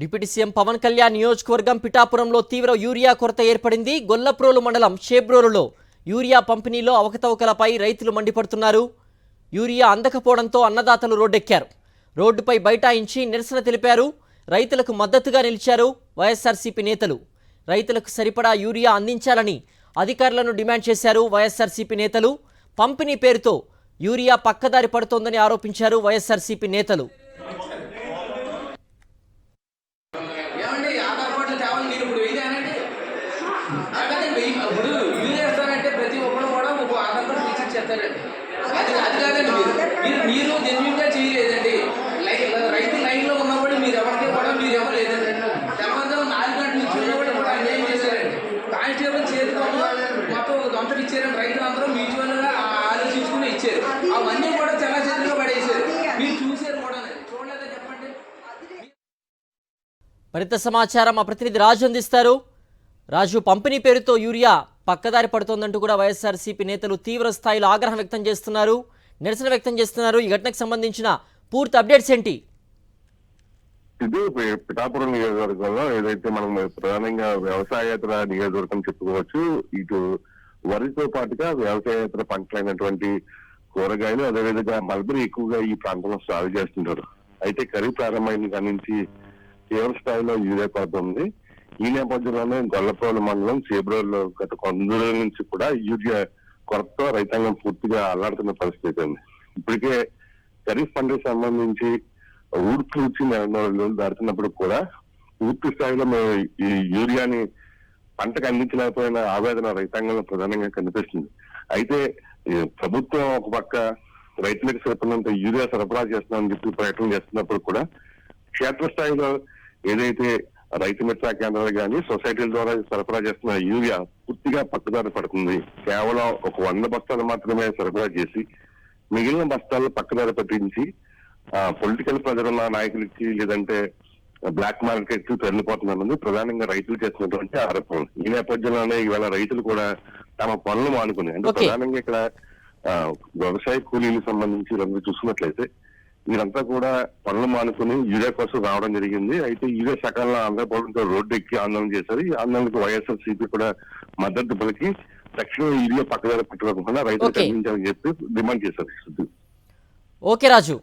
Deputy CM Pawan Kalyan నియోజకవర్గం పిఠాపురంలో తీవ్ర యూరియా కొరత ఏర్పడింది. గొల్లప్రోలు మండలం షేబ్రోలులో యూరియా పంపిణీలో అవకతవకలపై రైతులు మండిపడుతున్నారు. యూరియా అందకపోవడంతో అన్నదాతలు రోడ్డెక్కారు. రోడ్డుపై బైఠాయించి నిరసన తెలిపారు. రైతులకు మద్దతుగా నిలిచారు వైఎస్ఆర్సీపీ నేతలు. రైతులకు సరిపడా యూరియా అందించాలని అధికారులను డిమాండ్ చేశారు వైఎస్ఆర్సీపీ నేతలు. పంపిణీ పేరుతో యూరియా పక్కదారి పడుతోందని ఆరోపించారు వైఎస్ఆర్సీపీ నేతలు. ప్రతి ఒక్కరు కూడా ఒక ఆధార్ రీఛార్జ్ చేస్తారండి. అది కాదండి, మీరు జెన్యున్గా చేయలేదండి. రైతు లైన్లో ఉన్నప్పుడు మీరు ఎవరికి కూడా మీరు ఎవరు లేదండి. తెల్లవారుజాము 4 గంటల నుంచి ఉన్నప్పుడు కూడా అన్యాయం చేశారండి. కానిస్టేబుల్ చేతిలో మొత్తం దొంతలు ఇచ్చారండి. రైతులందరూ మ్యూచువల్గా ఆలోచించుకుని ఇచ్చారు. అవన్నీ కూడా చాలా చేతిలో పడేసారు. మీరు చూసారు కూడా, చూడలేదా చెప్పండి. మరింత సమాచారం మా ప్రతినిధి రాజు అందిస్తారు. రాజు, పంపిణీ పేరుతో యూరియా పక్కదారి పడుతోందంటూ కూడా వైఎస్ఆర్సీపీ నేతలు తీవ్ర స్థాయిలో ఆగ్రహం వ్యక్తం చేస్తున్నారు, నిరసన వ్యక్తం చేస్తున్నారు. ఈ ఘటనకు సంబంధించిన పూర్తి అప్డేట్స్ ఏంటి? ఇది పిఠాపురం నియోజకవర్గంలో ఏదైతే మనం ప్రధానంగా వ్యవసాయేతర నియోజకవర్గం చెప్పుకోవచ్చు. ఇటు వరితో పాటుగా వ్యవసాయేతర పంటలైనటువంటి కూరగాయలు, అదేవిధంగా మల్బరీ ఎక్కువగా ఈ ప్రాంతంలో సాగు చేస్తుంటారు. అయితే ఖరీఫ్ ప్రారంభమైన కాడి నుంచి తీవ్ర స్థాయిలో యూరియా కొరత ఉంది. ఈ నేపథ్యంలోనే గొల్లప్రోలు మండలం చేబ్రోల్లో గత కొన్ని రోజుల నుంచి కూడా యూరియా కొరతతో రైతాంగం పూర్తిగా అల్లాడుతున్న పరిస్థితి ఉంది. ఇప్పటికే ఖరీఫ్ పంటకు సంబంధించి ఊడ్పు నుంచి 4 రోజులు దాటుతున్నప్పుడు కూడా పూర్తి స్థాయిలో మేము ఈ యూరియాని పంటకు అందించలేకపోయిన ఆవేదన రైతాంగంలో ప్రధానంగా కనిపిస్తుంది. అయితే ప్రభుత్వం ఒక పక్క రైతులకు సరిపడినంత యూరియా సరఫరా చేస్తున్నామని చెప్పి ప్రయత్నం చేస్తున్నప్పుడు కూడా క్షేత్రస్థాయిలో ఏదైతే రైతు మిత్ర కేంద్రాలు కానీ సొసైటీల ద్వారా సరఫరా చేస్తున్న యూరియా పూర్తిగా పక్కదారి పడుతుంది. కేవలం ఒక 100 బస్తాలు మాత్రమే సరఫరా చేసి మిగిలిన బస్తాలు పక్కదారి పట్టించి పొలిటికల్ ప్రజలున్న నాయకులకి లేదంటే బ్లాక్ మార్కెట్ తరలిపోతున్నారని ప్రధానంగా రైతులు చేస్తున్నటువంటి ఆరోపణలు. ఈ నేపథ్యంలోనే ఇవాళ రైతులు కూడా తమ పనులు మానుకుని, అంటే ప్రధానంగా ఇక్కడ వ్యవసాయ కూలీలకు సంబంధించి వీళ్ళందరూ చూసుకున్నట్లయితే వీరంతా కూడా పనులు మానుకుని యూరియా కోసం రావడం జరిగింది. అయితే యూరియా సకాలంలో అందకపోవడంతో రోడ్డు ఎక్కి ఆందోళన చేశారు. ఈ ఆందోళనకు వైఎస్ఆర్సీపీ కూడా మద్దతు పలికి తక్షణం యూరియా పక్కదారి పెట్టకుండా రైతులకు అందించాలని చెప్పి డిమాండ్ చేశారు. ఓకే రాజు.